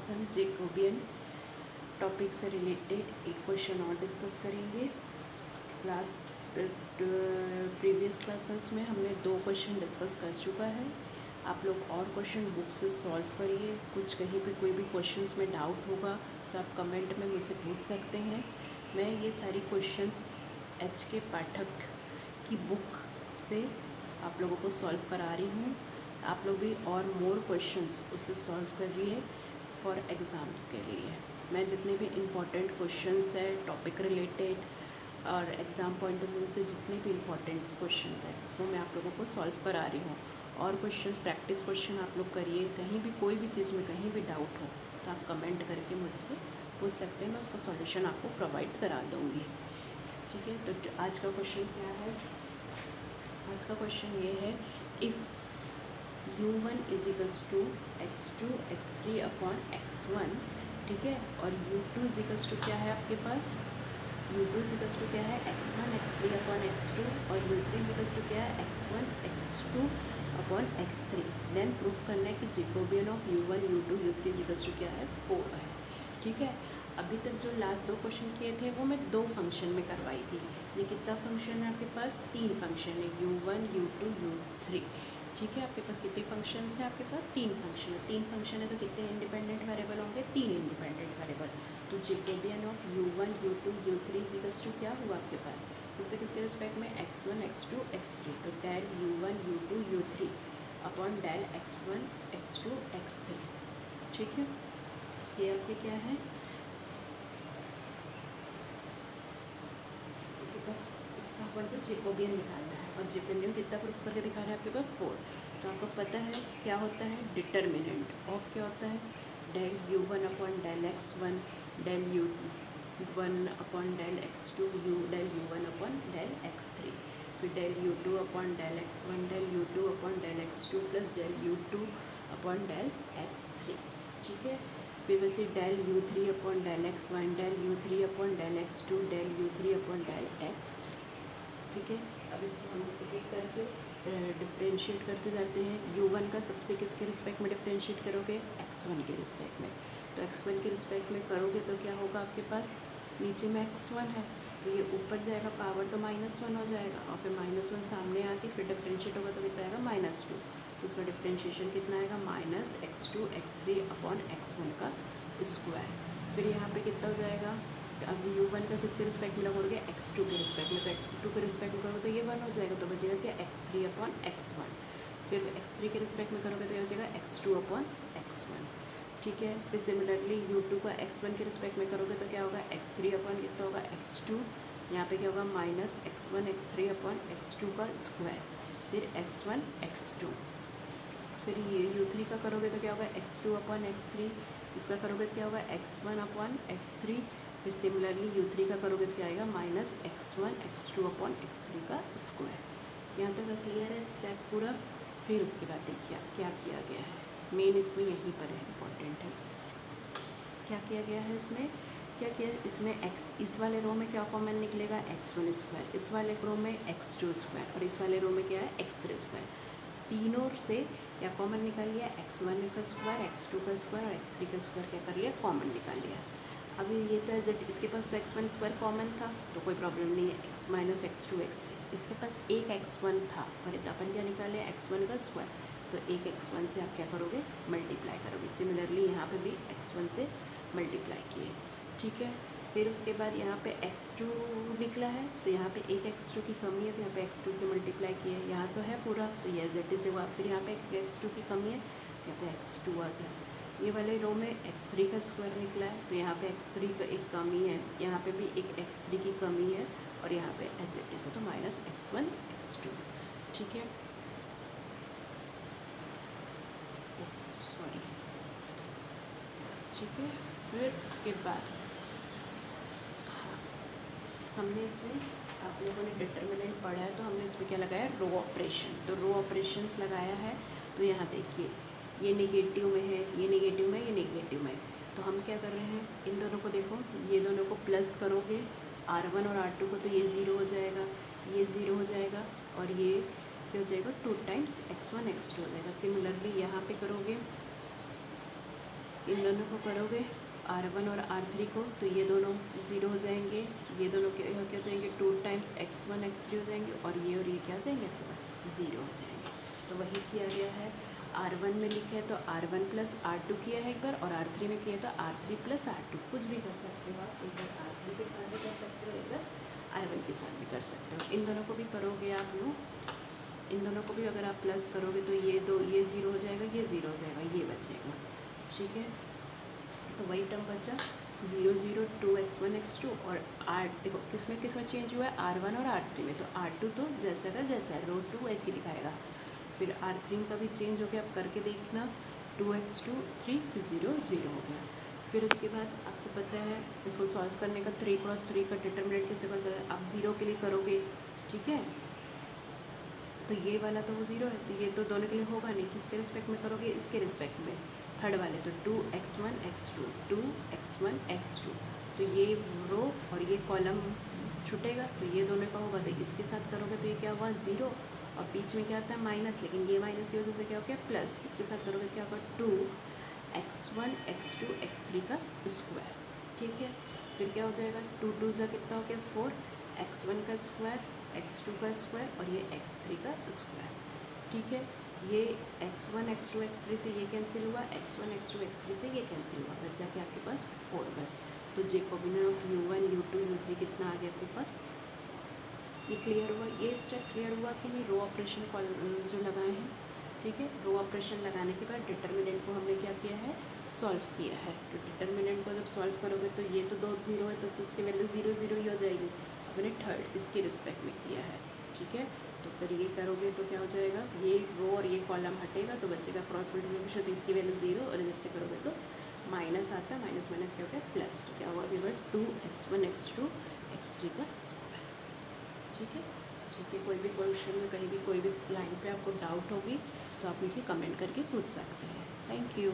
आज हम Jacobian topic से रिलेटेड एक क्वेश्चन और डिस्कस करेंगे। लास्ट प्रीवियस क्लासेस में हमने 2 क्वेश्चन डिस्कस कर चुका है। आप लोग और क्वेश्चन बुक से सॉल्व करिए। कुछ कहीं पे कोई भी क्वेश्चंस में डाउट होगा तो आप कमेंट में मुझसे पूछ सकते हैं। मैं ये सारी क्वेश्चंस HK पाठक की बुक से आप लोगों को सॉल्व करा रही हूँ। आप लोग भी और मोर क्वेश्चंस उससे सॉल्व करिए फॉर एग्ज़ाम्स के लिए। मैं जितने भी इम्पॉर्टेंट क्वेश्चंस है टॉपिक रिलेटेड और एग्ज़ाम पॉइंट ऑफ व्यू से जितने भी इम्पॉर्टेंट क्वेश्चंस हैं वो मैं आप लोगों को सॉल्व करा रही हूँ। और क्वेश्चंस प्रैक्टिस क्वेश्चन आप लोग करिए। कहीं भी कोई भी चीज़ में कहीं भी डाउट हो तो आप कमेंट करके मुझसे पूछ सकते हैं। मैं उसका सॉल्यूशन आपको प्रोवाइड करा दूँगी। ठीक है, तो आज का क्वेश्चन क्या है? आज का क्वेश्चन ये है, if u1 is equals to x2 x3 upon x1, ठीक है, और u2 इज इक्वल्स टू क्या है आपके पास? u2 इज इक्वल्स टू क्या है? x1 x3 अपॉन x2, और u3 इज इक्वल्स टू क्या है? x1 x2 upon x3। Then proof करना है कि Jacobian of u1 u2 u3 is equals to क्या है? 4 है। ठीक है, अभी तक जो लास्ट 2 क्वेश्चन किए थे वो मैं 2 फंक्शन में करवाई थी। ये कितना फंक्शन है आपके पास? 3 फंक्शन है, u1 u2 u3। ठीक है, आपके पास कितने फंक्शंस हैं? आपके पास 3 फंक्शन है। 3 फंक्शन है तो कितने इंडिपेंडेंट वेरिएबल होंगे? 3 इंडिपेंडेंट वेरिएबल। तो Jacobian of u1 u2 u3 is equals to क्या हुआ आपके पास? किसके रिस्पेक्ट में? x1 x2 x3। तो del u1 u2 u3 upon del x1 x2 x3। ठीक है, ये आपके क्या है? बस इसका अपन को जैकोबियन निकालना है, और जैकोबियन कितना प्रूफ करके दिखा रहे हैं आपके पास? 4। तो आपको पता है क्या होता है? डिटर्मिनेंट ऑफ क्या होता है? Del u1 upon del x1 del u1 upon del x2 del u1 upon del x3, फिर del u2 upon del x1 del u2 upon del x2 plus del u2 upon del x3। ठीक है, फिर वैसे del u3 upon del x1 del u3 upon del x2 del u3 upon del x3। ठीक है, अब इसे हम एक करके डिफ्रेंशिएट करते जाते हैं। u1 का सबसे किसके रिस्पेक्ट में डिफ्रेंशिएट करोगे? x1 के रिस्पेक्ट में। तो x1 के रिस्पेक्ट में करोगे तो क्या होगा आपके पास? नीचे में x1 है तो ये ऊपर जाएगा, पावर तो -1 हो जाएगा, और फिर -1 सामने आके फिर डिफ्रेंशिएट होगा तो कितना आएगा? -2। तो उसका डिफ्रेंशिएशन कितना आएगा? -x2 x3 अपॉन x1 का स्क्वायर। फिर यहाँ पे कितना हो जाएगा? अब u1 का किसके रिस्पेक्ट में लगोगे? x2 के रिस्पेक्ट में। तो x2 के रिस्पेक्ट में करोगे तो ये 1 हो जाएगा, तो बचेगा क्या? x3 upon x1। फिर x3 के रिस्पेक्ट में करोगे तो ये बचेगा x2 अपॉन x1। ठीक है, फिर सिमिलरली u2 का x1 के रिस्पेक्ट में करोगे तो क्या होगा? x3 अपॉन कितना होगा? x2। यहाँ पे क्या होगा? -x1 x3 अपॉन x2 का स्क्वायर, फिर x1 x2। फिर ये u3 का करोगे तो क्या होगा? x2 upon x3। इसका करोगे तो क्या होगा? x1 upon x3। फिर सिमिलरली u3 का करोगे तो क्या आएगा? -x1 x2 अपॉन x3 का स्क्वायर। यहाँ तक क्लियर है स्टेप पूरा? फिर उसके बाद देखिए क्या किया गया है। मेन इसमें यहीं पर है, इम्पॉर्टेंट है। क्या किया गया है इसमें? क्या किया इसमें? x इस वाले रो में क्या कॉमन निकलेगा? x1 स्क्वायर, इस वाले रो में x2 स्क्वायर, और इस वाले रो में क्या है? x3 square. तीनों से क्या कॉमन निकाल लिया? x1 का स्क्वायर, x2 का स्क्वायर और x3 का स्क्वायर क्या कर लिया? कॉमन निकाल लिया। अभी ये तो एज इट, इसके पास तो x1 स्क्वायर कॉमन था तो कोई प्रॉब्लम नहीं है, x माइनस x2 x3। इसके पास एक x1 था और अपन क्या निकाले? x1 का स्क्वायर। तो एक x1 से आप क्या करोगे? मल्टीप्लाई करोगे। सिमिलरली यहाँ पे भी x1 से मल्टीप्लाई किए। ठीक है, फिर उसके बाद यहाँ पे x2 निकला है तो यहाँ पे एक x2 की कमी है तो यहाँ पे x2 से मल्टीप्लाई किए। यहाँ तो है पूरा तो ये z से हुआ। फिर यहाँ पे x2 की कमी है, यहाँ पे x2 आ गया। ये वाले रो में x3 का स्क्वायर निकला है तो यहाँ पे x3 का एक कमी है, यहाँ पे भी एक x3 की कमी है, और यहाँ पे एज इट इज हो तो -x1 x2। ठीक है, सॉरी। ठीक है, फिर उसके बाद हमने इसमें, आप लोगों ने डिटर्मिनेंट पढ़ा है तो हमने इसमें क्या लगाया? Row operation. तो रो ऑपरेशंस लगाया है तो यहाँ देखिए ये नेगेटिव में है, ये नेगेटिव में, ये नेगेटिव में। तो हम क्या कर रहे हैं? इन दोनों को देखो, ये दोनों को प्लस करोगे R1 और R2 को तो ये 0 हो जाएगा, ये 0 हो जाएगा, और ये क्या हो जाएगा? 2 टाइम्स x1 x2 हो जाएगा। सिमिलरली यहाँ पे करोगे इन दोनों को करोगे R1 और R3 को, तो ये दोनों ज़ीरो हो जाएंगे, ये दोनों क्या हो जाएंगे 2 टाइम्स x1 x3 हो जाएंगे, और ये क्या हो जाएंगे आपके पास ज़ीरो हो जाएंगे। तो वही किया गया है, R1 में लिखे है तो R1 प्लस R2 किया है एक बार, और R3 में किया है तो R3 प्लस R2, कुछ भी कर सकते हो आप, एक बार R3 के साथ भी कर सकते हो, एक बार R1 के साथ भी कर सकते हो। इन दोनों को भी करोगे आप लोग, इन दोनों को भी अगर आप प्लस करोगे तो ये ज़ीरो हो जाएगा, ये ज़ीरो हो जाएगा, ये बचेगा, ठीक है। तो वही टर्म बचा 0 0 2 x1 x2, और देखो किसमें चेंज हुआ है R1 और R3 में, तो R2 तो जैसा का जैसा है, रो 2 ऐसे ही लिखाएगा। फिर R3 का भी चेंज हो गया, आप करके देखना 2x2 3 फिर 0 0 हो गया। फिर उसके बाद आपको पता है इसको सॉल्व करने का 3×3 का डिटर्मिनेंट कैसे करते हैं, आप 0 के लिए करोगे, ठीक है। तो ये वाला तो वो 0 है, तो ये तो दोनों के लिए होगा नहीं, किसके रिस्पेक्ट में करोगे, इसके रिस्पेक्ट में, थर्ड वाले, तो 2x1 x2 2x1 x2, तो ये रो और ये कॉलम छूटेगा, तो ये दोनों का होगा, तो इसके साथ करोगे तो ये क्या हुआ 0, और बीच में क्या आता है माइनस, लेकिन ये माइनस की वजह से क्या हो गया प्लस, इसके साथ करोगे क्या होगा 2x1 x2 x3 का स्क्वायर, ठीक है। फिर क्या हो जाएगा 2 2 ज़ा कितना हो गया 4, x1 का स्क्वायर x2 का स्क्वायर और ये x3 का स्क्वायर, ठीक है। ये x1 x2 x3 से ये कैंसिल हुआ, x1 x2 x3 से ये कैंसिल हुआ, बच जाके आपके पास 4 बस। तो Jacobian of u1 u2 u3 कितना आ गया आपके पास 4। ये क्लियर हुआ, ये स्टेप क्लियर हुआ कि नहीं, रो ऑपरेशन जो लगाए हैं, ठीक है। रो ऑपरेशन लगाने के बाद डिटर्मिनेंट को हमने क्या किया है सॉल्व किया है, तो डिटर्मिनेंट को जब सॉल्व करोगे तो ये तो 2 0 है, तो इसकी वैल्यू 0 0 ही हो जाएगी, अपने थर्ड इसके रिस्पेक्ट में किया है, ठीक है। तो फिर ये करोगे तो क्या हो जाएगा, ये रो और ये कॉलम हटेगा तो बचेगा क्रॉस मल्टीप्लिकेशन, तो इसकी वैल्यू 0, और इधर से करोगे तो माइनस आता है, माइनस माइनस क्या होता है प्लस, तो क्या हुआ अभी 2x1 x2 x3 का स्क्वायर, ठीक है। ठीक है, कोई भी क्वेश्चन में कहीं भी कोई भी लाइन पे आपको डाउट होगी तो आप मुझे कमेंट करके पूछ सकते हैं। Thank you.